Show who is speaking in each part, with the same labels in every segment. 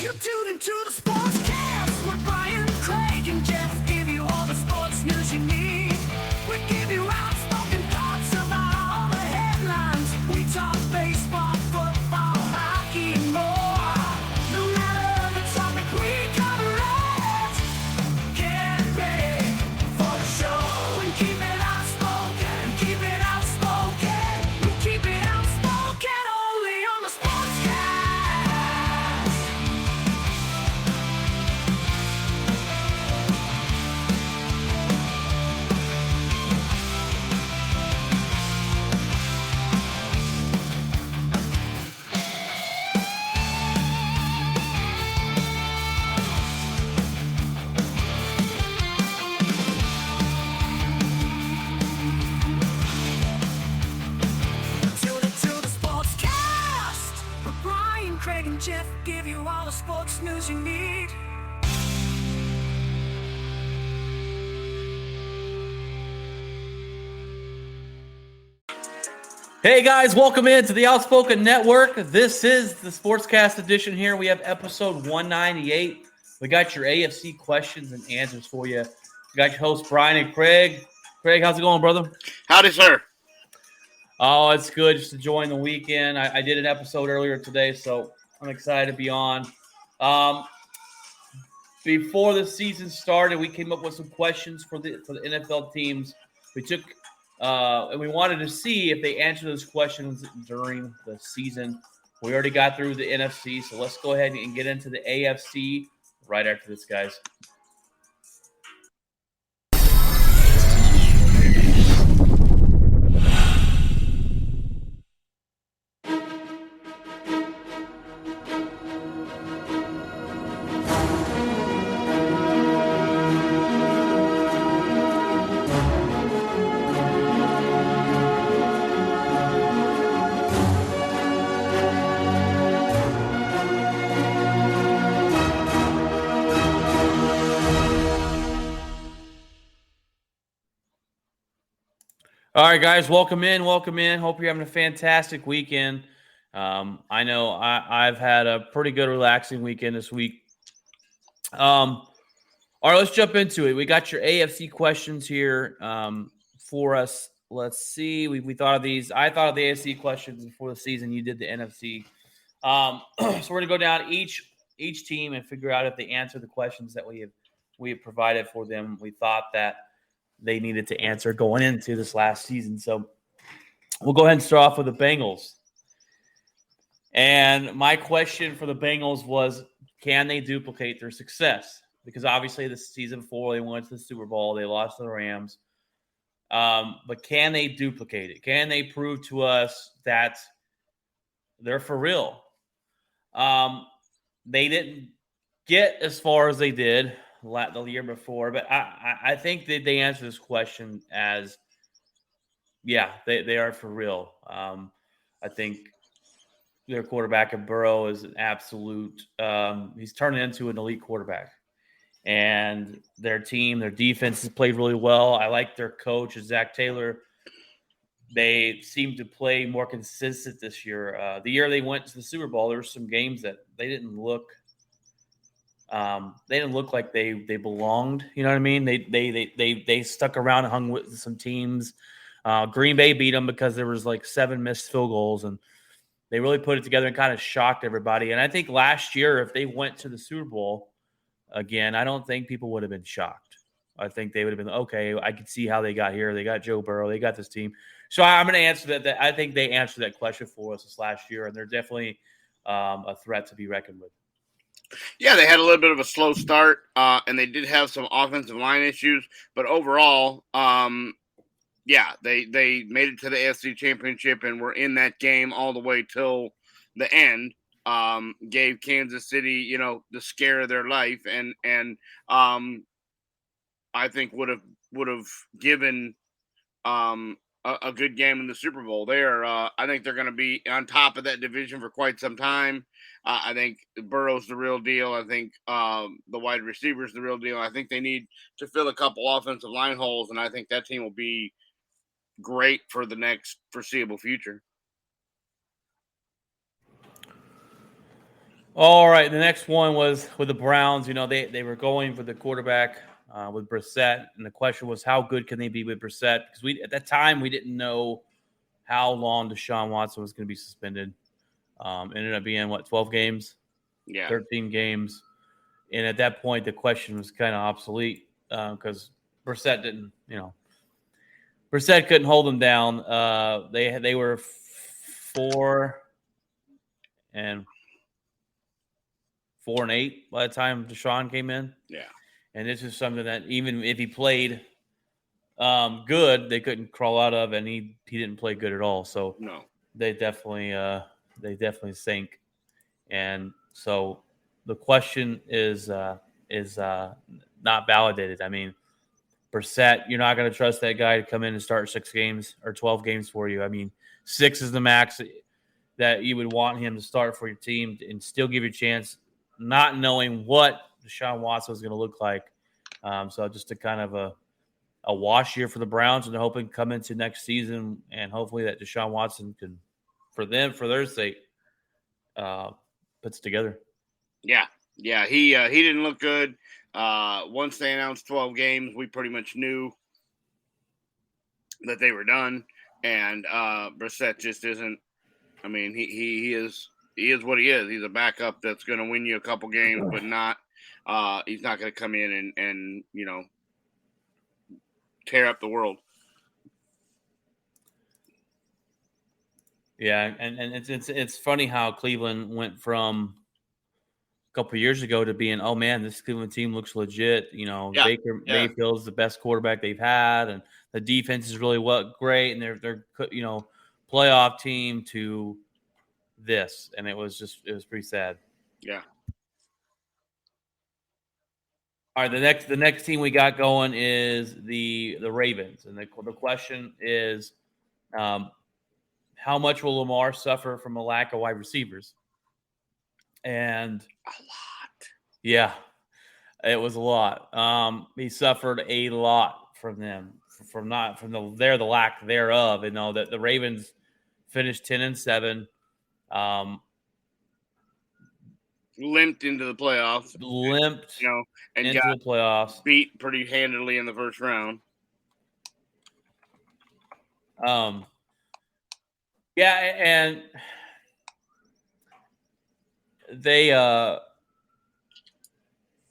Speaker 1: You tune into the Sportscast with Brian, Craig, and Jeff. Give you all the sports news you need. We give you outspoken thoughts about all the headlines. We talk baseball, football, hockey, and more. No matter the topic, we cover it. Get ready for the show and keep it outspoken. Keep it outspoken. We keep it outspoken only on the Sportscast. Tune into the Sportscast with Brian, Craig, and Jeff. Give you all the sports news you need.
Speaker 2: Hey guys, welcome into the Outspoken Network. This is the Sportscast edition here. We have episode 198. We got your AFC questions and answers for you. We got your hosts, Brian and Craig. Craig, how's it going, brother?
Speaker 3: Howdy, sir.
Speaker 2: Oh, it's good just enjoying the weekend. I did an episode earlier today, so I'm excited to be on. Before the season started, we came up with some questions for the NFL teams. We took and we wanted to see if they answered those questions during the season. We already got through the NFC, so let's go ahead and get into the AFC right after this, guys. All right, guys, welcome in. Hope you're having a fantastic weekend. I know I've had a pretty good, relaxing weekend this week. All right, let's jump into it. We got your AFC questions here for us. Let's see. We thought of these. I thought of the AFC questions before the season. You did the NFC. So we're going to go down each team and figure out if they answer the questions that we have provided for them. We thought that they needed to answer going into this last season. So we'll go ahead and start off with the Bengals. And my question for the Bengals was, can they duplicate their success? Because obviously this season 4, they went to the Super Bowl. They lost to the Rams. But can they duplicate it? Can they prove to us that they're for real? They didn't get as far as they did the year before, but I think that they answer this question as, yeah, they are for real. I think their quarterback in Burrow is an absolute he's turning into an elite quarterback. And their team, their defense has played really well. I like their coach, Zach Taylor. They seem to play more consistent this year. The year they went to the Super Bowl, there were some games that they didn't look like they belonged. You know what I mean? They stuck around and hung with some teams. Green Bay beat them because there was like 7 missed field goals, and they really put it together and kind of shocked everybody. And I think last year, if they went to the Super Bowl again, I don't think people would have been shocked. I think they would have been, okay, I could see how they got here. They got Joe Burrow. They got this team. So I'm going to answer that. I think they answered that question for us this last year, and they're definitely a threat to be reckoned with.
Speaker 3: Yeah, they had a little bit of a slow start, and they did have some offensive line issues. But overall, yeah, they made it to the AFC Championship and were in that game all the way till the end. Gave Kansas City, the scare of their life, and I think would have given a good game in the Super Bowl. I think they're going to be on top of that division for quite some time. I think Burrow's the real deal. I think the wide receiver's the real deal. I think they need to fill a couple offensive line holes, and I think that team will be great for the next foreseeable future.
Speaker 2: All right, the next one was with the Browns. You know, they were going for the quarterback with Brissett, and the question was, how good can they be with Brissett? Because we at that time we didn't know how long Deshaun Watson was going to be suspended. Ended up being 12 games,
Speaker 3: Yeah.
Speaker 2: 13 games, and at that point the question was kind of obsolete because Brissett didn't, Brissett couldn't hold them down. They were 4-8 by the time Deshaun came in.
Speaker 3: Yeah.
Speaker 2: And this is something that even if he played good, they couldn't crawl out of, and he didn't play good at all. So
Speaker 3: No.
Speaker 2: they definitely sink. And so the question is not validated. I mean, Brissett, you're not going to trust that guy to come in and start 6 games or 12 games for you. I mean, 6 is the max that you would want him to start for your team and still give you a chance, not knowing what Deshaun Watson was going to look like. So just a kind of a wash year for the Browns, and they're hoping to come into next season and hopefully that Deshaun Watson can, for their sake, puts together.
Speaker 3: Yeah. He didn't look good. Once they announced 12 games, we pretty much knew that they were done. And Brissett just isn't. I mean, he is what he is. He's a backup that's going to win you a couple games, but not. He's not going to come in and tear up the world.
Speaker 2: Yeah, and it's funny how Cleveland went from a couple of years ago to being, oh man, this Cleveland team looks legit. Baker Mayfield's the best quarterback they've had, and the defense is really great, and they're playoff team to this, and it was pretty sad.
Speaker 3: Yeah.
Speaker 2: All right, the next team we got going is the Ravens, and the question is, how much will Lamar suffer from a lack of wide receivers? And
Speaker 3: a lot.
Speaker 2: Yeah, it was a lot. He suffered a lot from them, from the lack thereof. And know that the Ravens finished 10-7.
Speaker 3: Limped into the playoffs. And
Speaker 2: into
Speaker 3: got
Speaker 2: the playoffs.
Speaker 3: Beat pretty handily in the first round.
Speaker 2: Yeah, and they I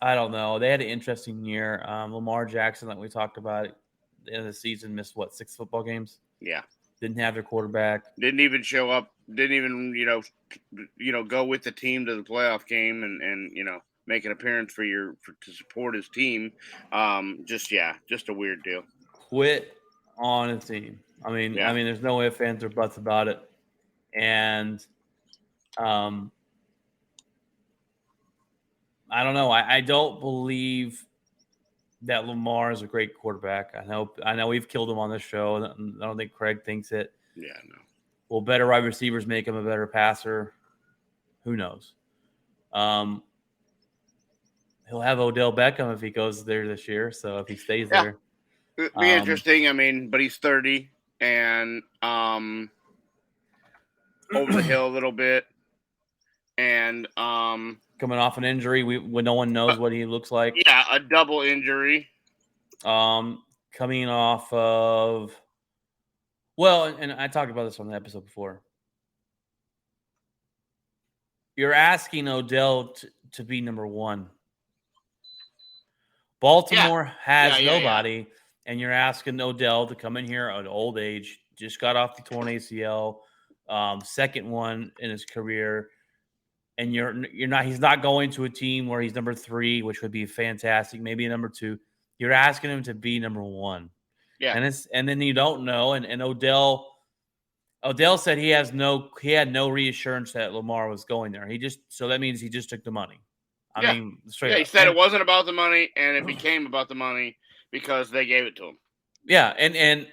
Speaker 2: don't know. They had an interesting year. Lamar Jackson, like we talked about, at the end of the season, missed 6 football games.
Speaker 3: Yeah.
Speaker 2: Didn't have their quarterback.
Speaker 3: Didn't even show up. Didn't even, go with the team to the playoff game and make an appearance to support his team. Just a weird deal.
Speaker 2: Quit on a team. I mean, there's no ifs, ands, or buts about it. And I don't know. I don't believe that Lamar is a great quarterback. I know we've killed him on this show. I don't think Craig thinks it.
Speaker 3: Yeah, no.
Speaker 2: Will better wide receivers make him a better passer? Who knows? He'll have Odell Beckham if he goes there this year. So if he stays there.
Speaker 3: It'd be interesting. I mean, but he's 30 and over the hill a little bit. And
Speaker 2: coming off an injury, when no one knows what he looks like.
Speaker 3: Yeah, a double injury.
Speaker 2: Coming off of, and I talked about this on the episode before. You're asking Odell to be number 1. Baltimore has nobody, and you're asking Odell to come in here at old age, just got off the torn ACL, second one in his career. And he's not going to a team where he's number 3, which would be fantastic. Maybe a number 2. You're asking him to be number 1.
Speaker 3: Yeah.
Speaker 2: And then you don't know. And Odell said he had no reassurance that Lamar was going there. So that means he just took the money. I mean, straight up.
Speaker 3: He said it wasn't about the money, and it became about the money because they gave it to him.
Speaker 2: Yeah, and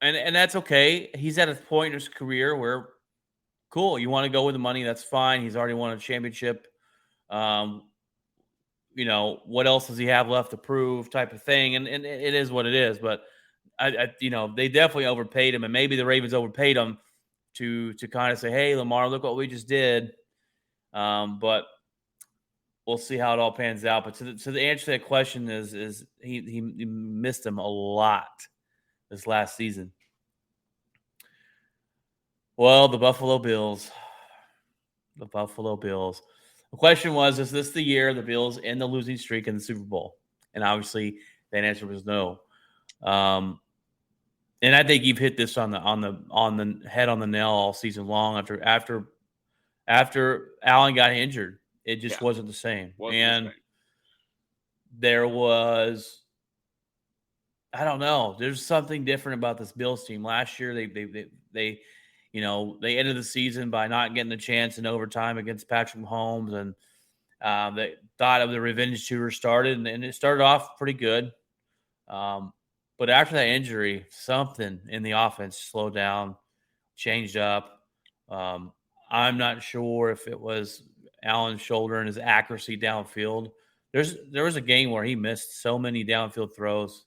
Speaker 2: that's okay. He's at a point in his career where, cool, you want to go with the money, that's fine. He's already won a championship. What else does he have left to prove, type of thing? And it is what it is. But they definitely overpaid him, and maybe the Ravens overpaid him to kind of say, hey, Lamar, look what we just did. But we'll see how it all pans out. But to the answer to that question is he missed him a lot this last season. Well, the Buffalo Bills. The Buffalo Bills. The question was, is this the year the Bills end the losing streak in the Super Bowl? And obviously that answer was no. And I think you've hit this on the head on the nail all season long. After Allen got injured, it just wasn't the same. There was, I don't know. There's something different about this Bills team. Last year, they ended the season by not getting the chance in overtime against Patrick Mahomes, and they thought the revenge tour started, and it started off pretty good. But after that injury, something in the offense slowed down, changed up. I'm not sure if it was Allen's shoulder and his accuracy downfield. There was a game where he missed so many downfield throws.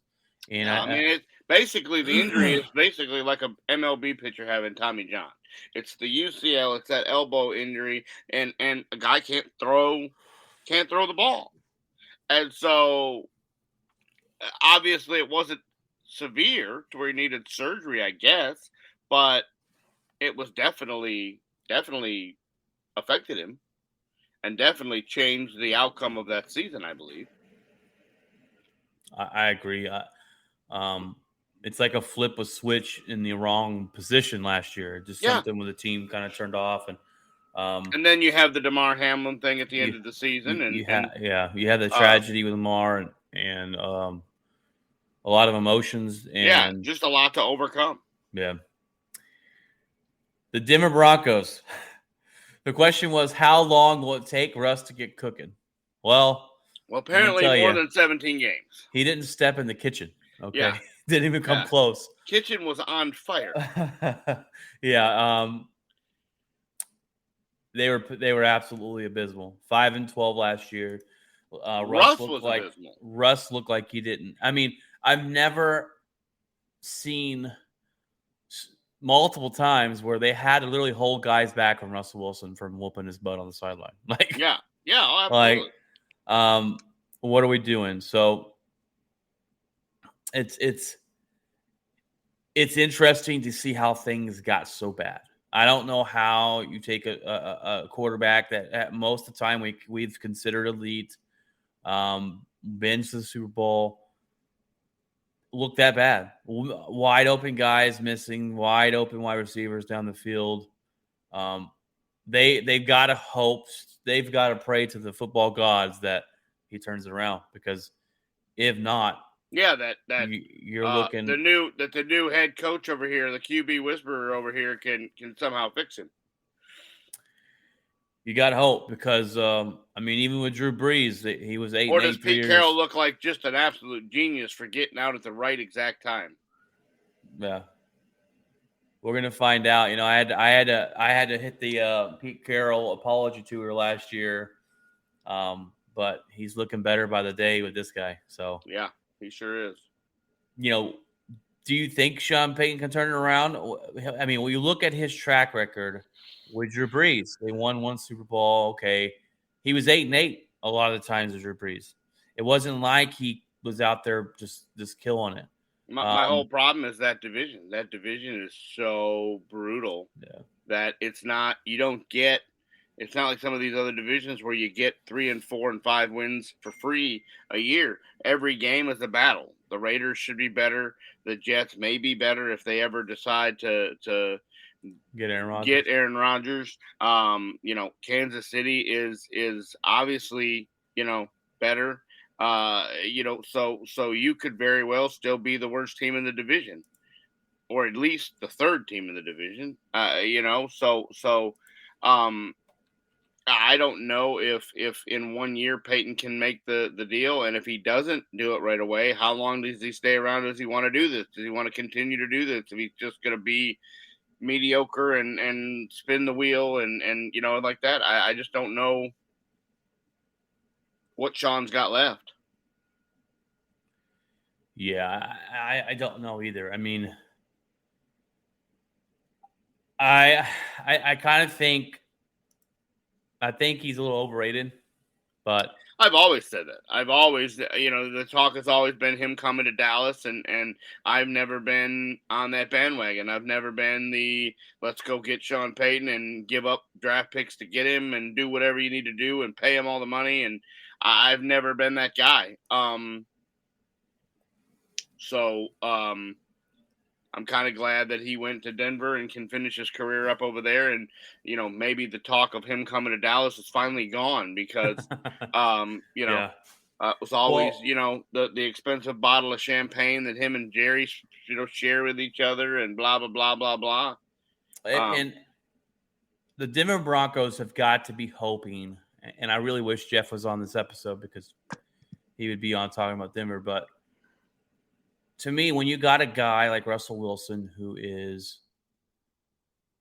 Speaker 2: And
Speaker 3: it's basically the injury is basically like a MLB pitcher having Tommy John. It's the UCL, it's that elbow injury, and a guy can't throw the ball. And so obviously it wasn't severe to where he needed surgery, I guess, but it was definitely affected him and definitely changed the outcome of that season, I believe.
Speaker 2: I agree. It's like a flip a switch in the wrong position last year. Just something with the team kind of turned off, and
Speaker 3: then you have the DeMar Hamlin thing at the end of the season,
Speaker 2: you had the tragedy with Lamar and a lot of emotions and
Speaker 3: just a lot to overcome.
Speaker 2: Yeah. The Denver Broncos. The question was, how long will it take Russ to get cooking? Well,
Speaker 3: apparently more than 17 games.
Speaker 2: He didn't step in the kitchen. Okay. Yeah. Didn't even come close.
Speaker 3: Kitchen was on fire.
Speaker 2: They were absolutely abysmal. 5-12 last year.
Speaker 3: Russ was abysmal.
Speaker 2: Russ looked like he didn't. I mean, I've never seen multiple times where they had to literally hold guys back from Russell Wilson from whooping his butt on the sideline.
Speaker 3: Absolutely.
Speaker 2: What are we doing? So it's interesting to see how things got so bad. I don't know how you take a quarterback that at most of the time we've considered elite, been to the Super Bowl, look that bad. Wide open guys missing, wide open wide receivers down the field. They've got to hope, they've got to pray to the football gods that he turns it around, because if not,
Speaker 3: you're looking the new head coach over here, the QB whisperer over here, can somehow fix him.
Speaker 2: You got to hope, because even with Drew Brees, he was 8.
Speaker 3: Or does Pete Carroll look like just an absolute genius for getting out at the right exact time?
Speaker 2: Yeah, we're gonna find out. I had to hit the Pete Carroll apology tour last year, but he's looking better by the day with this guy. So
Speaker 3: yeah, he sure is.
Speaker 2: Do you think Sean Payton can turn it around? I mean, when you look at his track record with Drew Brees, they won one Super Bowl. Okay, he was 8-8 a lot of the times with Drew Brees. It wasn't like he was out there just killing it.
Speaker 3: My whole problem is that division. That division is so brutal that it's not. You don't get. It's not like some of these other divisions where you get 3 and 4 and 5 wins for free a year. Every game is a battle. The Raiders should be better. The Jets may be better if they ever decide to
Speaker 2: get Aaron Rodgers.
Speaker 3: Kansas City is obviously better. So you could very well still be the worst team in the division, or at least the third team in the division. I don't know if in 1 year Peyton can make the deal, and if he doesn't do it right away, how long does he stay around? Does he want to do this? Does he want to continue to do this? If he's just going to be mediocre and spin the wheel and like that, I just don't know what Sean's got left.
Speaker 2: Yeah, I don't know either. I mean, I kind of think he's a little overrated. But
Speaker 3: I've always said that. I've always, the talk has always been him coming to Dallas, and I've never been on that bandwagon. I've never been the let's go get Sean Payton and give up draft picks to get him and do whatever you need to do and pay him all the money. And I've never been that guy. I'm kind of glad that he went to Denver and can finish his career up over there. And, maybe the talk of him coming to Dallas is finally gone because,
Speaker 2: yeah.
Speaker 3: it was always,
Speaker 2: Well-
Speaker 3: the expensive bottle of champagne that him and Jerry, share with each other and blah, blah, blah, blah, blah.
Speaker 2: And the Denver Broncos have got to be hoping, and I really wish Jeff was on this episode because he would be on talking about Denver. But to me, when you got a guy like Russell Wilson,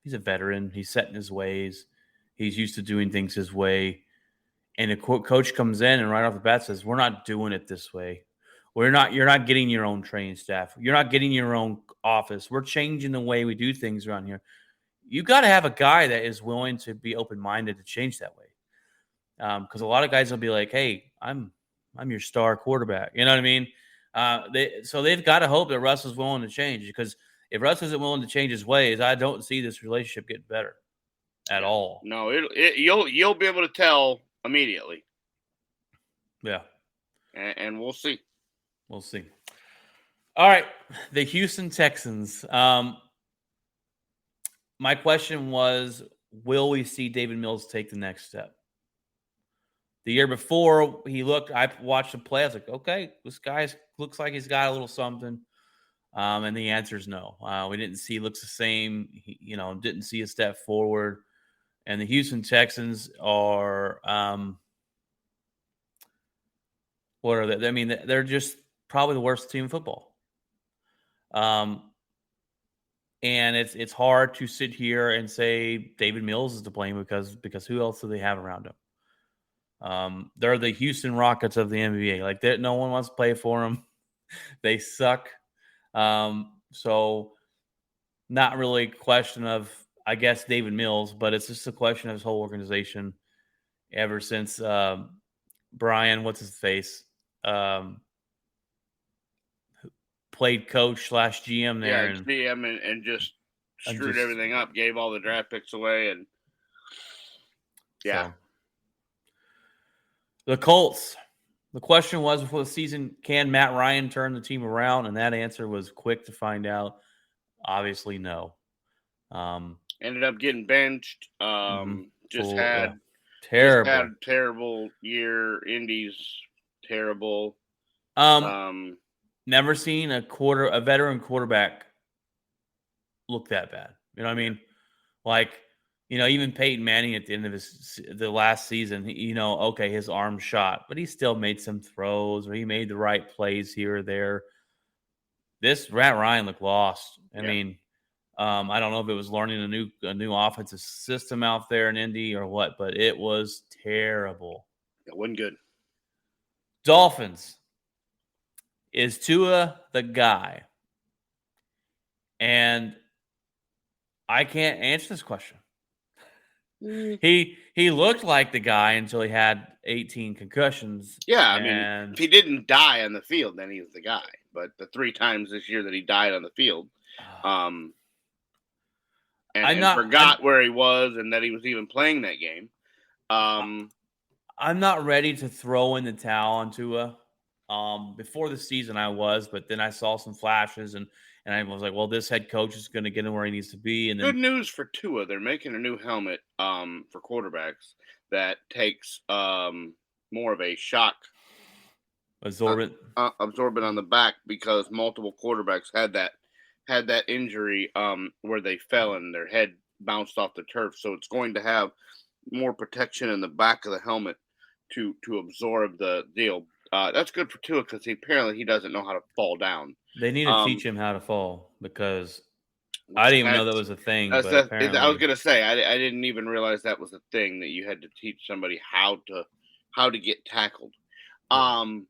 Speaker 2: he's a veteran, he's set in his ways, he's used to doing things his way, and a coach comes in and right off the bat says, "We're not doing it this way. You're not getting your own training staff. You're not getting your own office. We're changing the way we do things around here." You got to have a guy that is willing to be open-minded to change that way. Because a lot of guys will be like, "Hey, I'm your star quarterback." You know what I mean? They've got to hope that Russ is willing to change, because if Russ isn't willing to change his ways, I don't see this relationship getting better at all.
Speaker 3: No, you'll be able to tell immediately.
Speaker 2: Yeah.
Speaker 3: And we'll see.
Speaker 2: We'll see. All right. The Houston Texans. My question was, will we see David Mills take the next step? The year before I watched him play. I was like, okay, this guy looks like he's got a little something. And the answer is no. We didn't see he looks the same. He, didn't see a step forward. And the Houston Texans are, what are they? I mean, they're just probably the worst team in football. And it's hard to sit here and say David Mills is to blame because who else do they have around him? They're the Houston Rockets of the NBA. Like, no one wants to play for them. They suck. So not really a question of, I guess, David Mills, but it's just a question of his whole organization ever since Brian, what's his face, played coach / GM there.
Speaker 3: Yeah, GM and just screwed everything up, gave all the draft picks away, and yeah.
Speaker 2: So. The Colts. The question was before the season, can Matt Ryan turn the team around? And that answer was quick to find out. Obviously, no.
Speaker 3: Ended up getting benched. Just had a terrible year. Indy's terrible.
Speaker 2: Never seen a veteran quarterback look that bad. You know what I mean? Like, even Peyton Manning at the end of the last season, okay, his arm shot, but he still made some throws, or he made the right plays here or there. This Matt Ryan looked lost. I mean, I don't know if it was learning a new offensive system out there in Indy or what, but it was terrible.
Speaker 3: It wasn't good.
Speaker 2: Dolphins. Is Tua the guy? And I can't answer this question. He looked like the guy until he had 18 concussions.
Speaker 3: Yeah, I mean, if he didn't die on the field, then he was the guy. But the 3 times this year that he died on the field, and forgot where he was and that he was even playing that game.
Speaker 2: I'm not ready to throw in the towel on Tua. Before the season I was, but then I saw some flashes and I was like, well, this head coach is going to get him where he needs to be. And then,
Speaker 3: good news for Tua. They're making a new helmet for quarterbacks that takes more of a shock
Speaker 2: absorbent
Speaker 3: on the back, because multiple quarterbacks had that injury where they fell and their head bounced off the turf. So it's going to have more protection in the back of the helmet to absorb the deal. That's good for Tua because he doesn't know how to fall down.
Speaker 2: They need to teach him how to fall, because I didn't even know that was a thing. But apparently,
Speaker 3: I was gonna say I didn't even realize that was a thing, that you had to teach somebody how to get tackled. So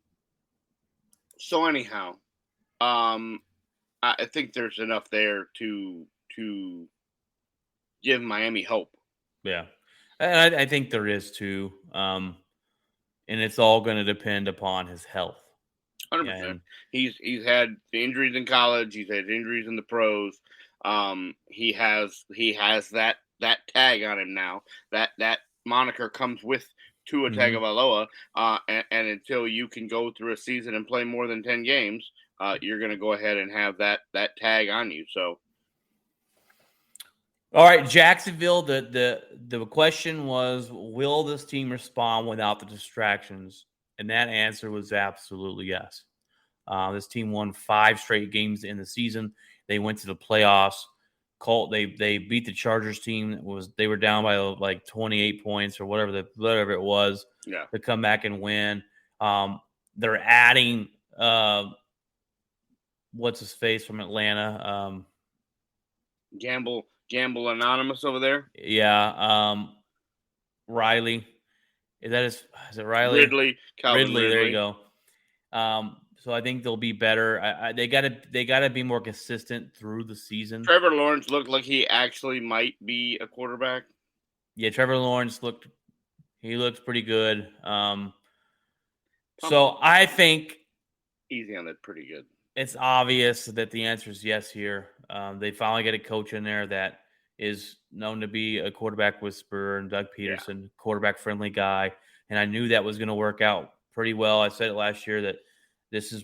Speaker 3: anyhow, I think there's enough there to give Miami hope.
Speaker 2: Yeah, and I think there is too. and it's all going to depend upon his health.
Speaker 3: 100%.
Speaker 2: And
Speaker 3: He's had injuries in college. He's had injuries in the pros. He has that tag on him now. That moniker comes with Tua Tagovailoa. And until you can go through a season and play more than 10 games, you're going to go ahead and have that tag on you. So.
Speaker 2: All right, Jacksonville. The question was, will this team respond without the distractions? And that answer was absolutely yes. This team won 5 straight games in the season. They went to the playoffs. They beat the Chargers team. They were down by like 28 points or whatever it was.
Speaker 3: Yeah.
Speaker 2: To come back and win. They're adding what's his face from Atlanta.
Speaker 3: Gamble Anonymous over there.
Speaker 2: Yeah. Riley. Is it Riley?
Speaker 3: Ridley.
Speaker 2: There you go. So I think they'll be better. They gotta be more consistent through the season.
Speaker 3: Trevor Lawrence looked like he actually might be a quarterback.
Speaker 2: Yeah, Trevor Lawrence looks pretty good. So I think
Speaker 3: easy on that, pretty good.
Speaker 2: It's obvious that the answer is yes here. They finally get a coach in there that is known to be a quarterback whisperer, and Doug Peterson, quarterback-friendly guy. And I knew that was going to work out pretty well. I said it last year that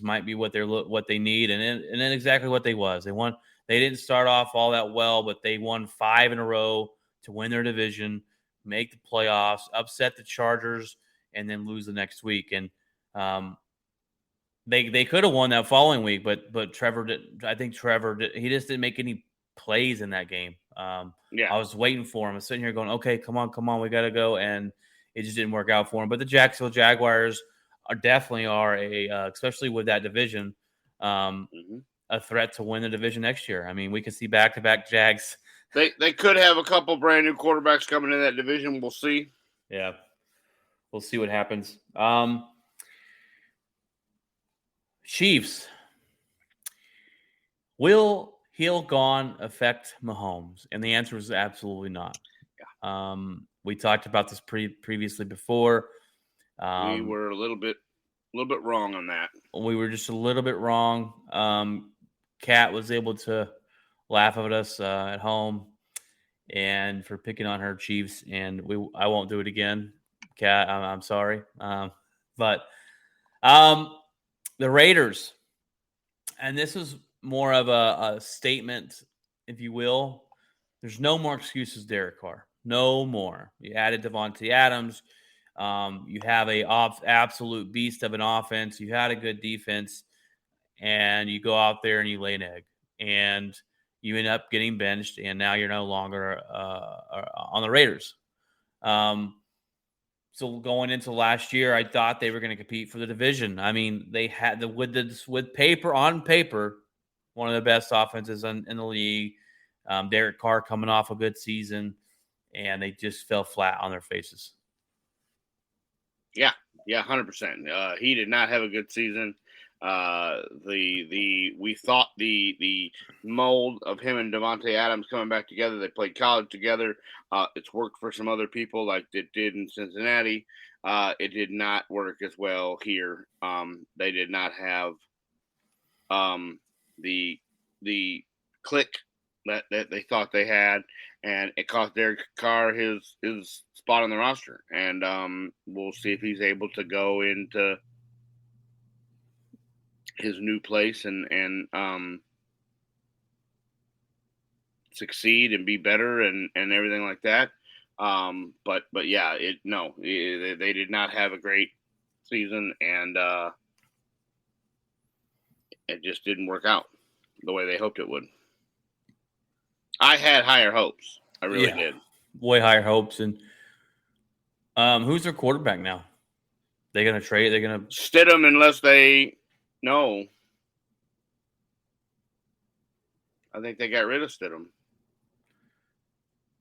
Speaker 2: might be what they need, and then exactly what they was. They won. They didn't start off all that well, but they won 5 in a row to win their division, make the playoffs, upset the Chargers, and then lose the next week. And they could have won that following week, but Trevor did. I think Trevor did, he just didn't make any plays in that game. I was waiting for him. I was sitting here going, okay, come on, we got to go, and it just didn't work out for him. But the Jacksonville Jaguars definitely are especially with that division, a threat to win the division next year. I mean, we could see back-to-back Jags.
Speaker 3: They could have a couple brand new quarterbacks coming in that division. We'll see.
Speaker 2: Yeah, we'll see what happens. Chiefs. Will heel gone affect Mahomes? And the answer is absolutely not. Yeah. We talked about this previously before.
Speaker 3: We were a little bit wrong on that.
Speaker 2: We were just a little bit wrong. Kat was able to laugh at us at home and for picking on her Chiefs, and I won't do it again. Kat, I'm sorry. But the Raiders, and this is more of a statement, if you will. There's no more excuses, Derek Carr. No more. You added Devontae Adams. You have a absolute beast of an offense. You had a good defense, and you go out there and you lay an egg, and you end up getting benched, and now you're no longer on the Raiders. So going into last year, I thought they were going to compete for the division. I mean, they had with paper on paper, one of the best offenses in the league. Derek Carr coming off a good season, and they just fell flat on their faces.
Speaker 3: Yeah, 100%. He did not have a good season. We thought the mold of him and Devontae Adams coming back together. They played college together. It's worked for some other people, like it did in Cincinnati. It did not work as well here. They did not have the click that they thought they had, and it cost Derek Carr his spot on the roster. And we'll see if he's able to go into his new place and succeed and be better and everything like that. But yeah, they did not have a great season, and it just didn't work out the way they hoped it would. I had higher hopes. I really did.
Speaker 2: Way higher hopes. And who's their quarterback now? They're going to trade? They're going to
Speaker 3: Stidham unless they no. I think they got rid of Stidham.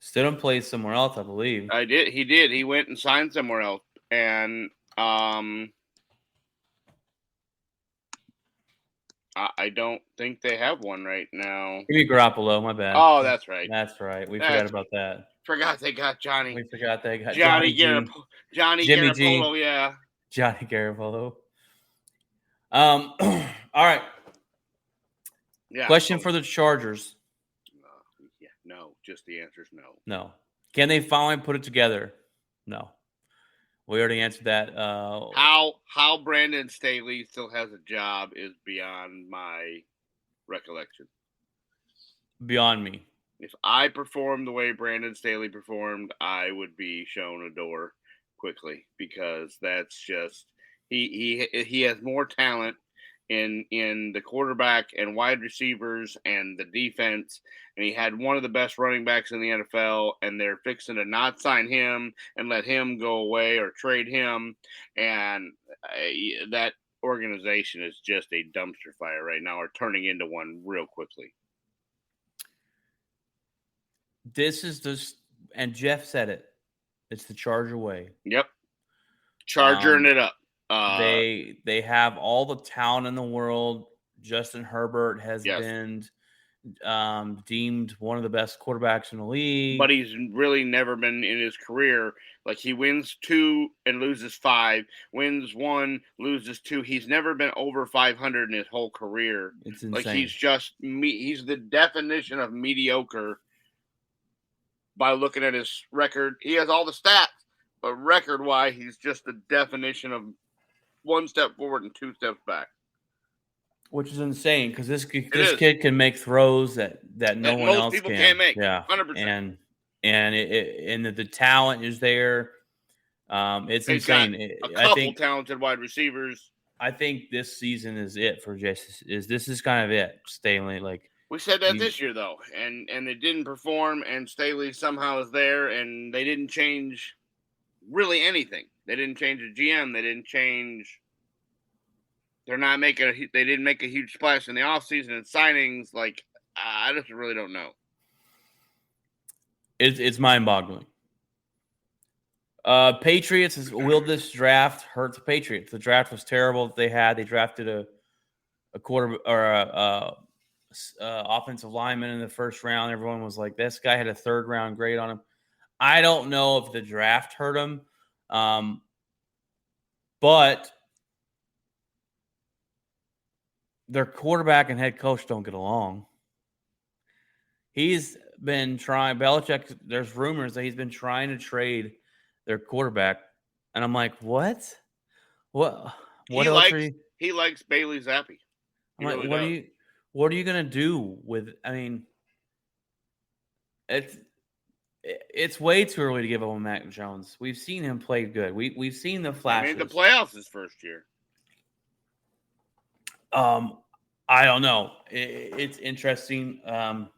Speaker 2: Stidham plays somewhere else, I believe.
Speaker 3: He did. He went and signed somewhere else. And I don't think they have one right now.
Speaker 2: Maybe Garoppolo, my bad.
Speaker 3: Oh, that's right.
Speaker 2: That's right. We forgot about that.
Speaker 3: Forgot they got Johnny.
Speaker 2: We forgot they got
Speaker 3: Johnny
Speaker 2: Jimmy
Speaker 3: Garoppolo,
Speaker 2: G.
Speaker 3: yeah.
Speaker 2: Johnny Garofalo. All right.
Speaker 3: Yeah.
Speaker 2: Question for the Chargers.
Speaker 3: No. Just the answer is no.
Speaker 2: No. Can they finally put it together? No. We already answered that.
Speaker 3: How Brandon Staley still has a job is beyond my recollection.
Speaker 2: Beyond me.
Speaker 3: If I performed the way Brandon Staley performed, I would be shown a door quickly, because that's just he has more talent in the quarterback and wide receivers and the defense, and he had one of the best running backs in the NFL, and they're fixing to not sign him and let him go away or trade him, and that organization is just a dumpster fire right now, or turning into one real quickly.
Speaker 2: This is just, and Jeff said it. It's the Charger way.
Speaker 3: Yep, charging it up.
Speaker 2: They have all the talent in the world. Justin Herbert has been deemed one of the best quarterbacks in the league,
Speaker 3: but he's really never been in his career. Like, he wins 2 and loses 5, wins 1, loses 2. He's never been over 500 in his whole career.
Speaker 2: It's insane.
Speaker 3: Like, he's the definition of mediocre by looking at his record. He has all the stats, but record-wise, he's just the definition of 1 step forward and 2 steps back.
Speaker 2: Which is insane, because this kid can make throws that no one else
Speaker 3: people can't make.
Speaker 2: Yeah,
Speaker 3: 100%.
Speaker 2: And the talent is there. It's insane.
Speaker 3: A couple talented wide receivers.
Speaker 2: I think this season is it for Jesse. This is kind of it. Staley, like
Speaker 3: we said that this year though, and it didn't perform, and Staley somehow is there, and they didn't change really anything. They didn't change the GM. They didn't change. They didn't make a huge splash in the offseason and signings. Like, I just really don't know.
Speaker 2: It's mind-boggling. Patriots, will this draft hurt the Patriots? The draft was terrible that they had. They drafted a quarter or a offensive lineman in the first round. Everyone was like, this guy had a 3rd-round grade on him. I don't know if the draft hurt him, but their quarterback and head coach don't get along. He's been trying. Belichick, there's rumors that he's been trying to trade their quarterback, and I'm like, what? What else are you?
Speaker 3: He likes Bailey Zappi.
Speaker 2: I'm like, what are you gonna do with? I mean, it's way too early to give up on Mac Jones. We've seen him play good. We've seen the flashes.
Speaker 3: He made the playoffs his first year.
Speaker 2: I don't know. It's interesting. And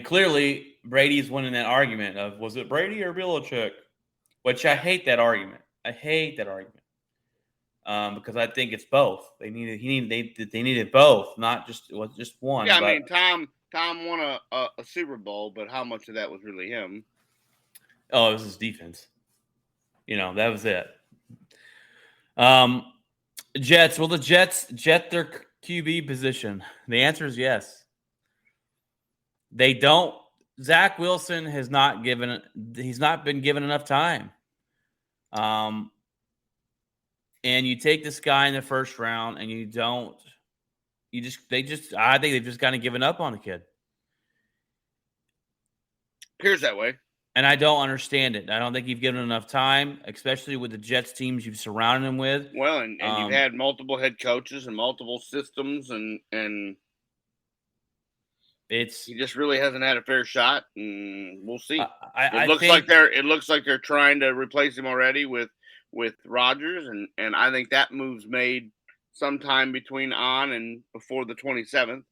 Speaker 2: clearly, Brady's winning that argument of, was it Brady or Belichick? Which I hate that argument. Because I think it's both. They needed both, not just one.
Speaker 3: Yeah, I mean, Tom won a Super Bowl, but how much of that was really him?
Speaker 2: Oh, it was his defense. That was it. Jets. Will the Jets jet their QB position? The answer is yes. They don't. Zach Wilson he's not been given enough time. And you take this guy in the first round and I think they've just kind of given up on the kid.
Speaker 3: Appears that way.
Speaker 2: And I don't understand it. I don't think you've given him enough time, especially with the Jets teams you've surrounded him with.
Speaker 3: Well, and you've had multiple head coaches and multiple systems, and he just really hasn't had a fair shot, and we'll see. It looks like they're trying to replace him already with Rodgers, and I think that move's made sometime between on and before the 27th.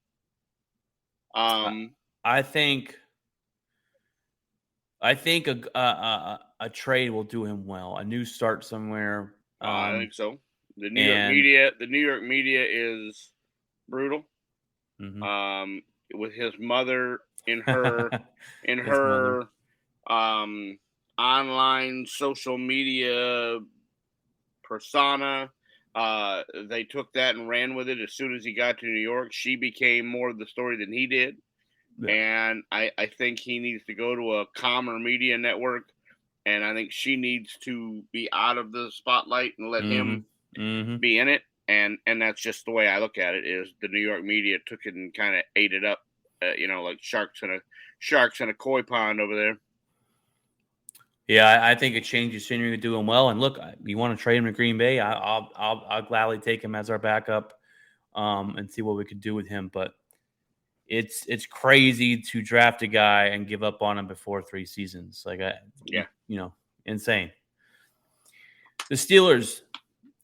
Speaker 2: I think a trade will do him well. A new start somewhere.
Speaker 3: I think so. The New York media is brutal.
Speaker 2: Mm-hmm.
Speaker 3: With his mother in her online social media persona. They took that and ran with it. As soon as he got to New York, she became more of the story than he did. Yeah. And I think he needs to go to a calmer media network and I think she needs to be out of the spotlight and let him
Speaker 2: Mm-hmm.
Speaker 3: be in it. And that's just the way I look at it. Is the New York media took it and kind of ate it up, like sharks in a koi pond over there.
Speaker 2: Yeah, I think it changes scenery with doing well. And look, you want to trade him to Green Bay? I'll gladly take him as our backup, and see what we could do with him. But it's crazy to draft a guy and give up on him before 3 seasons. Insane. The Steelers,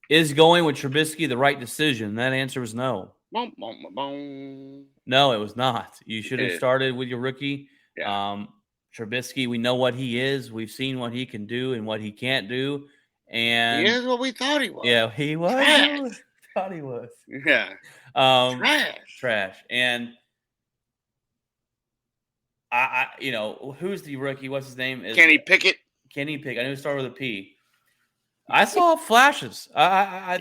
Speaker 2: is going with Trubisky the right decision? That answer was no.
Speaker 3: Boom, boom, boom.
Speaker 2: No, it was not. You should have
Speaker 3: It is.
Speaker 2: started with your rookie.
Speaker 3: Yeah.
Speaker 2: Trubisky, we know what he is. We've seen what he can do and what he can't do. And
Speaker 3: He is what we thought he was.
Speaker 2: yeah, he was.
Speaker 3: Trash.
Speaker 2: Thought he was.
Speaker 3: Yeah.
Speaker 2: Trash. And who's the rookie? What's his name?
Speaker 3: Kenny Pickett.
Speaker 2: Kenny Pickett. I knew it started with a P. I saw flashes. I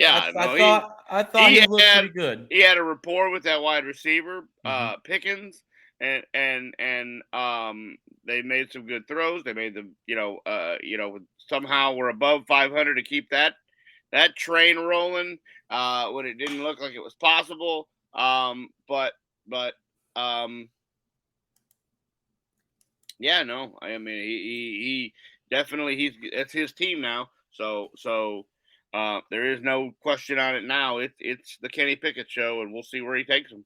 Speaker 2: thought he looked pretty good.
Speaker 3: He had a rapport with that wide receiver,
Speaker 2: Mhm.
Speaker 3: Pickens, and they made some good throws. They made them, somehow we're above 500 to keep that train rolling when it didn't look like it was possible. Yeah, no, I mean he definitely it's his team now. So there is no question on it now. It's the Kenny Pickett show, and we'll see where he takes him.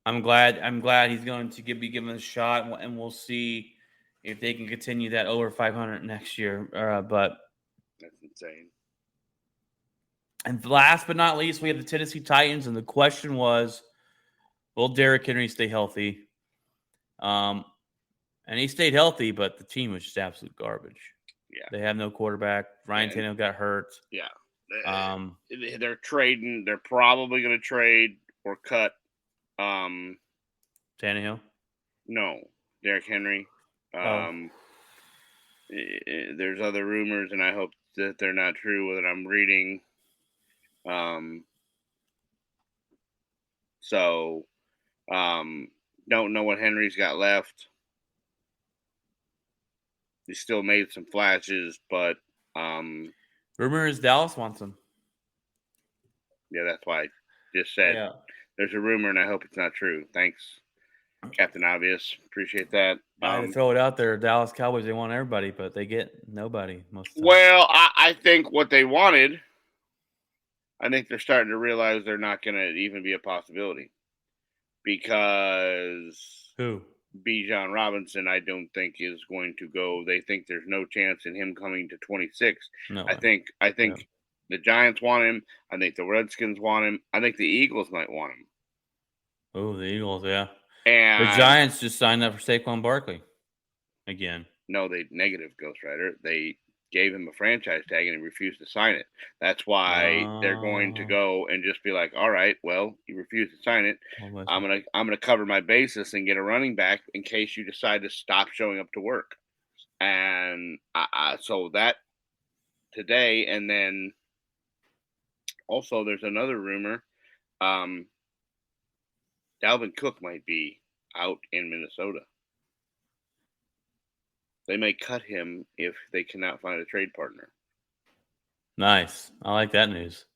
Speaker 2: I'm glad he's going to be given a shot, and we'll see if they can continue that over 500 next year. But
Speaker 3: that's insane.
Speaker 2: And last but not least, we have the Tennessee Titans, and the question was, will Derrick Henry stay healthy? And he stayed healthy, but the team was just absolute garbage.
Speaker 3: Yeah.
Speaker 2: They have no quarterback. Ryan Tannehill got hurt.
Speaker 3: Yeah. They're trading. They're probably going to trade or cut.
Speaker 2: Tannehill?
Speaker 3: No. Derrick Henry. There's other rumors, and I hope that they're not true that I'm reading. Don't know what Henry's got left. He still made some flashes, but
Speaker 2: rumor is Dallas wants him.
Speaker 3: Yeah, that's why I just said there's a rumor, and I hope it's not true. Thanks, Captain Obvious. Appreciate that.
Speaker 2: I throw it out there. Dallas Cowboys, they want everybody, but they get nobody most of the time.
Speaker 3: Well, I think what they wanted, I think they're starting to realize they're not going to even be a possibility. Because
Speaker 2: who?
Speaker 3: Bijan Robinson, I don't think is going to go. They think there's no chance in him coming to 26.
Speaker 2: No,
Speaker 3: I think the Giants want him. I think the Redskins want him. I think the Eagles might want him.
Speaker 2: Oh, the Eagles, yeah.
Speaker 3: And
Speaker 2: the Giants just signed up for Saquon Barkley again.
Speaker 3: No, they negative Ghost Rider. They gave him a franchise tag and he refused to sign it. That's why they're going to go and just be like, all right, well, you refused to sign it. I'm gonna cover my bases and get a running back in case you decide to stop showing up to work. And so that today, and then also there's another rumor. Dalvin Cook might be out in Minnesota. They may cut him if they cannot find a trade partner.
Speaker 2: Nice. I like that news.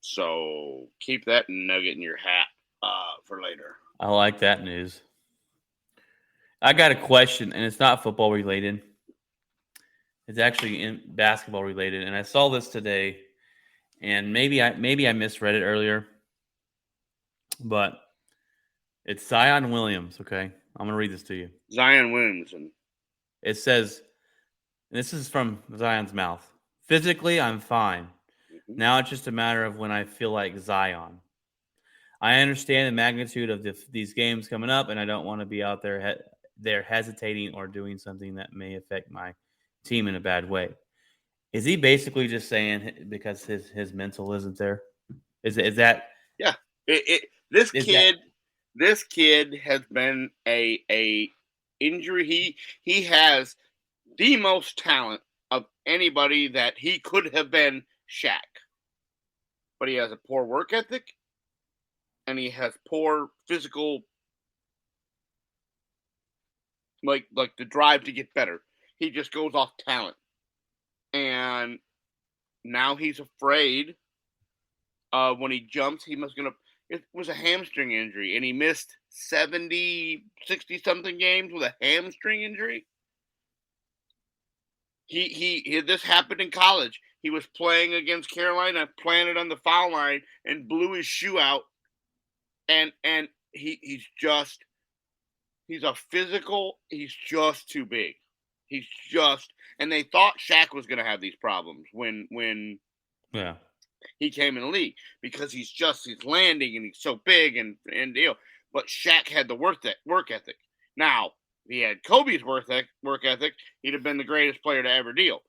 Speaker 3: So keep that nugget in your hat for later.
Speaker 2: I like that news. I got a question, and it's not football related. It's actually in basketball related, and I saw this today, and maybe I misread it earlier, but it's Zion Williams. Okay, I'm gonna read this to you.
Speaker 3: Zion Williamson.
Speaker 2: It says, and this is from Zion's mouth. Physically, I'm fine. Mm-hmm. Now it's just a matter of when I feel like Zion. I understand the magnitude of these games coming up, and I don't want to be out there hesitating or doing something that may affect my team in a bad way. Is he basically just saying because his mental isn't there? Is that?
Speaker 3: Yeah. This kid has been a injury. He has the most talent of anybody that he could have been Shaq. But he has a poor work ethic and he has poor physical like the drive to get better. He just goes off talent. And now he's afraid when he jumps, it was a hamstring injury, and he missed 70, 60-something games with a hamstring injury. This happened in college. He was playing against Carolina, planted on the foul line, and blew his shoe out. And he's a physical. He's just too big. And they thought Shaq was going to have these problems when he came in the league, because he's landing and he's so big and deal. But Shaq had the work ethic. Now, if he had Kobe's work ethic, he'd have been the greatest player to ever deal.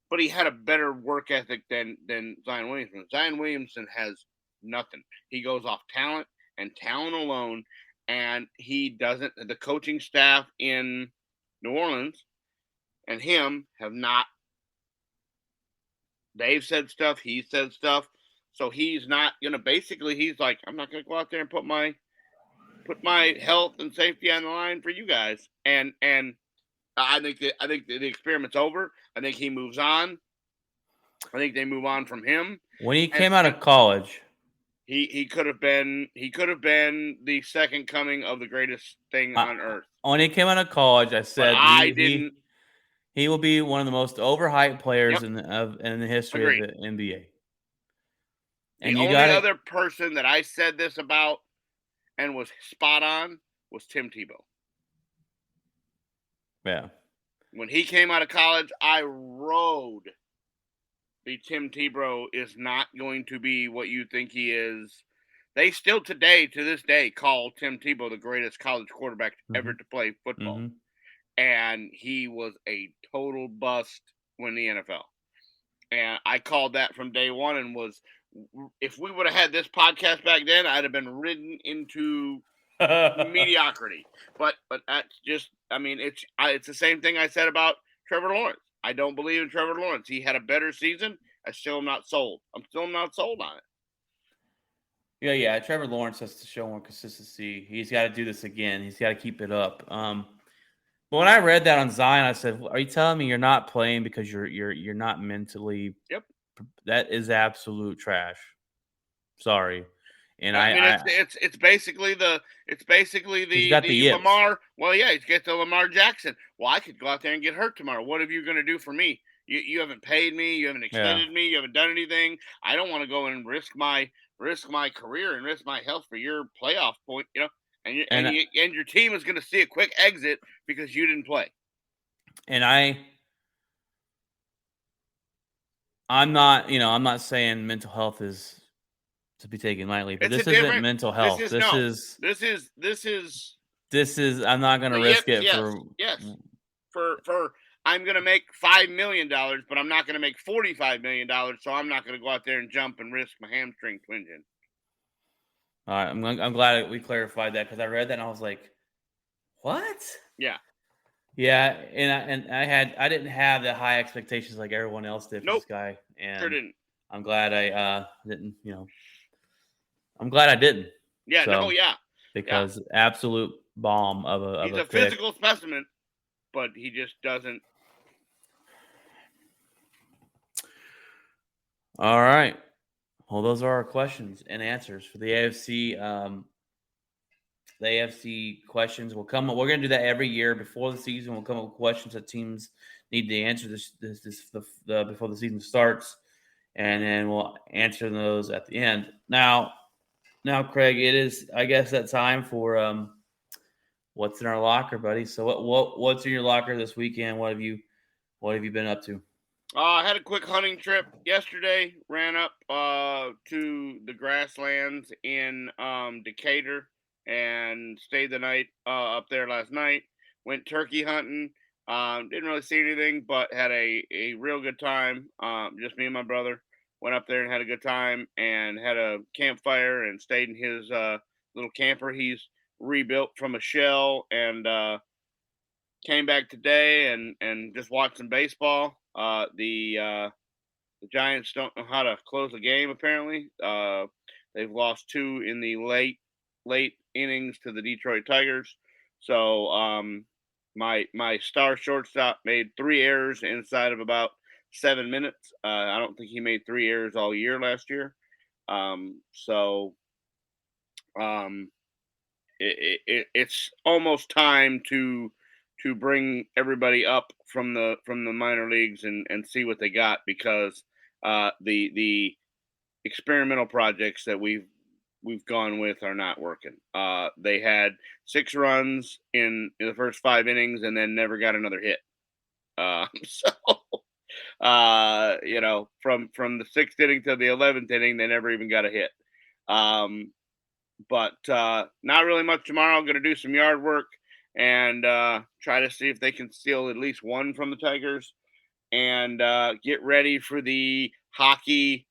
Speaker 3: But he had a better work ethic than Zion Williamson. Zion Williamson has nothing. He goes off talent and talent alone, and he doesn't. The coaching staff in New Orleans and him have not. They've said stuff. He said stuff. So he's not gonna. Basically, he's like, I'm not gonna go out there and put my health and safety on the line for you guys. And I think the experiment's over. I think he moves on. I think they move on from him.
Speaker 2: When he came out of college,
Speaker 3: he could have been the second coming of the greatest thing on earth.
Speaker 2: When he came out of college, I said he will be one of the most overhyped players in the history of the NBA.
Speaker 3: And the only other person that I said this about and was spot on was Tim Tebow.
Speaker 2: Yeah.
Speaker 3: When he came out of college, I rode the Tim Tebow is not going to be what you think he is. They still to this day, call Tim Tebow the greatest college quarterback ever to play football. Mm-hmm. And he was a total bust when the NFL. And I called that from day one, and if we would have had this podcast back then, I'd have been ridden into mediocrity. But that's just, I mean, it's the same thing I said about Trevor Lawrence. I don't believe in Trevor Lawrence. He had a better season. I'm still not sold on it.
Speaker 2: Yeah. Trevor Lawrence has to show more consistency. He's got to do this again. He's got to keep it up. But when I read that on Zion, I said, "Are you telling me you're not playing because you're not mentally?"
Speaker 3: Yep.
Speaker 2: That is absolute trash. Sorry. And
Speaker 3: it's basically the Lamar. Well, yeah, he's got the Lamar Jackson. Well, I could go out there and get hurt tomorrow. What are you going to do for me? You haven't paid me. You haven't extended me. You haven't done anything. I don't want to go and risk my career and risk my health for your playoff point. You know, and your team is going to see a quick exit because you didn't play.
Speaker 2: And I'm not saying mental health is to be taken lightly, but this isn't mental health. This is I'm not going to risk it
Speaker 3: for I'm going to make $5 million, but I'm not going to make $45 million, so I'm not going to go out there and jump and risk my hamstring twinging.
Speaker 2: All right, I'm glad we clarified that, because I read that and I was like, "What?"
Speaker 3: Yeah.
Speaker 2: Yeah, and I didn't have the high expectations like everyone else did for this guy, and
Speaker 3: sure didn't.
Speaker 2: I'm glad I didn't. I'm glad I didn't.
Speaker 3: Yeah,
Speaker 2: because absolute bomb of a.
Speaker 3: He's a physical specimen, but he just doesn't.
Speaker 2: All right. Well, those are our questions and answers for the AFC. The AFC questions will come. We're going to do that every year before the season. We'll come up with questions that teams need to answer before the season starts, and then we'll answer those at the end. Now, Craig, it is, I guess, that time for what's in our locker, buddy. So, what's in your locker this weekend? What have you been up to?
Speaker 3: I had a quick hunting trip yesterday. Ran up to the grasslands in Decatur and stayed the night up there last night. Went turkey hunting. Didn't really see anything, but had a real good time. Just me and my brother went up there and had a good time and had a campfire and stayed in his little camper he's rebuilt from a shell, and came back today and just watched some baseball. The Giants don't know how to close a game, apparently. They've lost 2 in the late innings to the Detroit Tigers. So my star shortstop made 3 errors inside of about 7 minutes. I don't think he made 3 errors all year last year. So it's almost time to bring everybody up from the minor leagues and see what they got, because the experimental projects that we've gone with are not working. They had 6 runs in the first 5 innings and then never got another hit. So from the 6th inning to the 11th inning, they never even got a hit. But not really much tomorrow. I'm going to do some yard work and try to see if they can steal at least one from the Tigers, and get ready for the hockey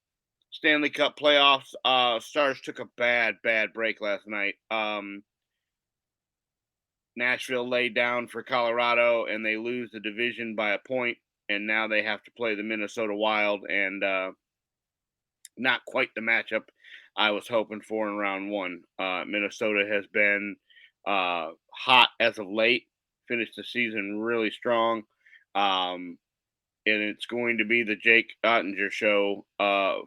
Speaker 3: Stanley Cup playoffs. Stars took a bad break last night. Nashville laid down for Colorado, and they lose the division by a point, and now they have to play the Minnesota Wild, and not quite the matchup I was hoping for in round 1. Minnesota has been hot as of late, finished the season really strong. And it's going to be the Jake Ottinger show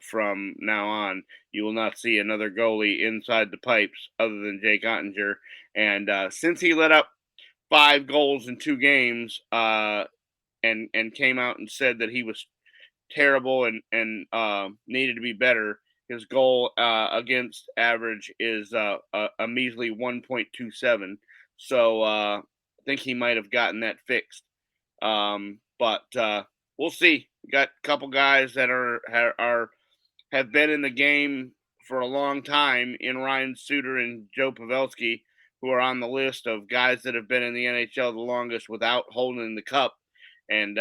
Speaker 3: from now on. You will not see another goalie inside the pipes other than Jake Ottinger. And since he let up 5 goals in 2 games and came out and said that he was terrible and needed to be better, his goal against average is a measly 1.27. So I think he might have gotten that fixed. But we'll see. We got a couple guys that have been in the game for a long time in Ryan Suter and Joe Pavelski, who are on the list of guys that have been in the NHL the longest without holding the cup, and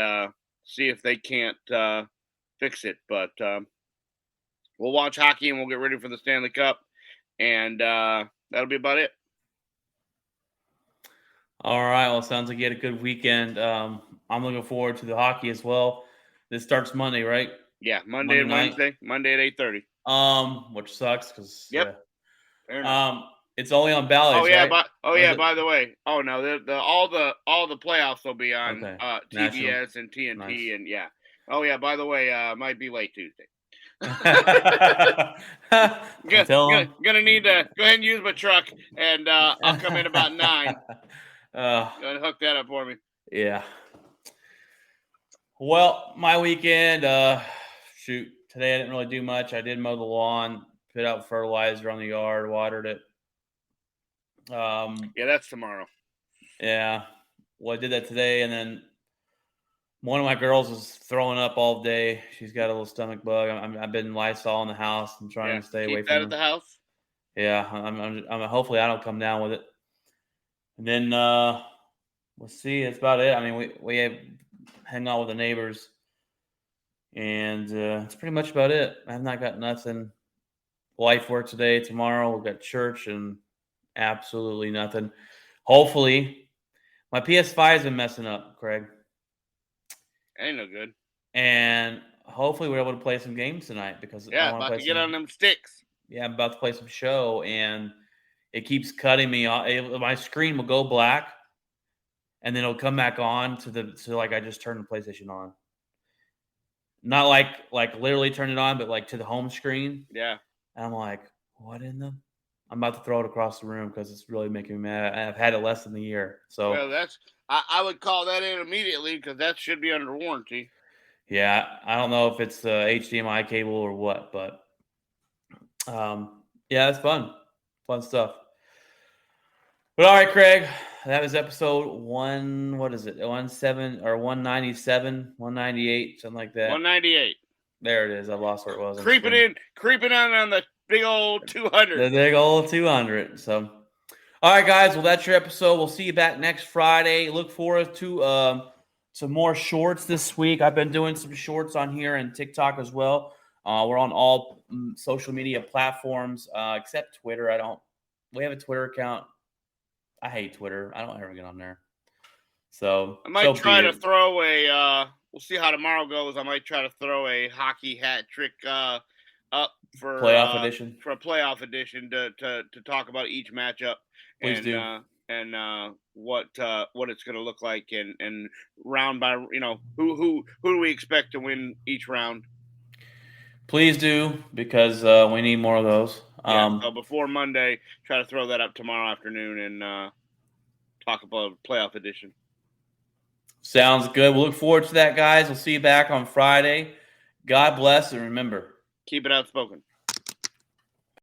Speaker 3: see if they can't fix it. But we'll watch hockey and we'll get ready for the Stanley Cup, and that'll be about it.
Speaker 2: All right. Well, sounds like you had a good weekend. I'm looking forward to the hockey as well. This starts Monday, right?
Speaker 3: Yeah, Monday and Wednesday. Monday at 8:30.
Speaker 2: Which sucks because it's only on Bally's.
Speaker 3: Oh yeah,
Speaker 2: right?
Speaker 3: By the way, all the playoffs will be on TBS
Speaker 2: National.
Speaker 3: and TNT,
Speaker 2: Nice.
Speaker 3: and yeah. Oh yeah, by the way, might be late Tuesday. Gonna need to go ahead and use my truck, and I'll come in about 9. Go ahead and hook that up for me.
Speaker 2: Yeah. Well, my weekend, today I didn't really do much. I did mow the lawn, put out fertilizer on the yard, watered it.
Speaker 3: Yeah, that's tomorrow.
Speaker 2: Yeah. Well, I did that today, and then one of my girls was throwing up all day. She's got a little stomach bug. I've been Lysol in the house and trying to stay away from
Speaker 3: that
Speaker 2: her.
Speaker 3: at the house.
Speaker 2: Yeah, I'm hopefully I don't come down with it. And then we'll see. That's about it. I mean, we have hang out with the neighbors, and that's pretty much about it. I've not got nothing. Wife work today. Tomorrow we've got church and absolutely nothing. Hopefully, my PS5's been messing up, Craig.
Speaker 3: Ain't no good.
Speaker 2: And hopefully we're able to play some games tonight because
Speaker 3: I want to get on them sticks.
Speaker 2: Yeah, I'm about to play some show, and it keeps cutting me off. My screen will go black, and then it'll come back on to like I just turned the PlayStation on. Not like literally turn it on, but like to the home screen.
Speaker 3: Yeah.
Speaker 2: And I'm like, what in the? I'm about to throw it across the room because it's really making me mad. I've had it less than a year. So
Speaker 3: well, I would call that in immediately because that should be under warranty.
Speaker 2: Yeah, I don't know if it's the HDMI cable or what, but yeah, it's fun stuff. But all right, Craig, that was episode 197 or 197, 198, something like that.
Speaker 3: 198.
Speaker 2: There it is. I lost where it was.
Speaker 3: Creeping on the big old 200.
Speaker 2: The big old 200. So, all right, guys. Well, that's your episode. We'll see you back next Friday. Look forward to some more shorts this week. I've been doing some shorts on here and TikTok as well. We're on all social media platforms except Twitter. We have a Twitter account. I hate Twitter. I don't ever get on there. So
Speaker 3: I might try to throw a. We'll see how tomorrow goes. I might try to throw a hockey hat trick up for
Speaker 2: playoff edition.
Speaker 3: For a playoff edition to talk about each matchup.
Speaker 2: Please
Speaker 3: and,
Speaker 2: do.
Speaker 3: and what it's going to look like, and round by who do we expect to win each round?
Speaker 2: Please do, because we need more of those.
Speaker 3: Yeah. So before Monday, try to throw that up tomorrow afternoon and talk about playoff edition.
Speaker 2: Sounds good. We'll look forward to that, guys. We'll see you back on Friday. God bless, and remember,
Speaker 3: Keep it outspoken.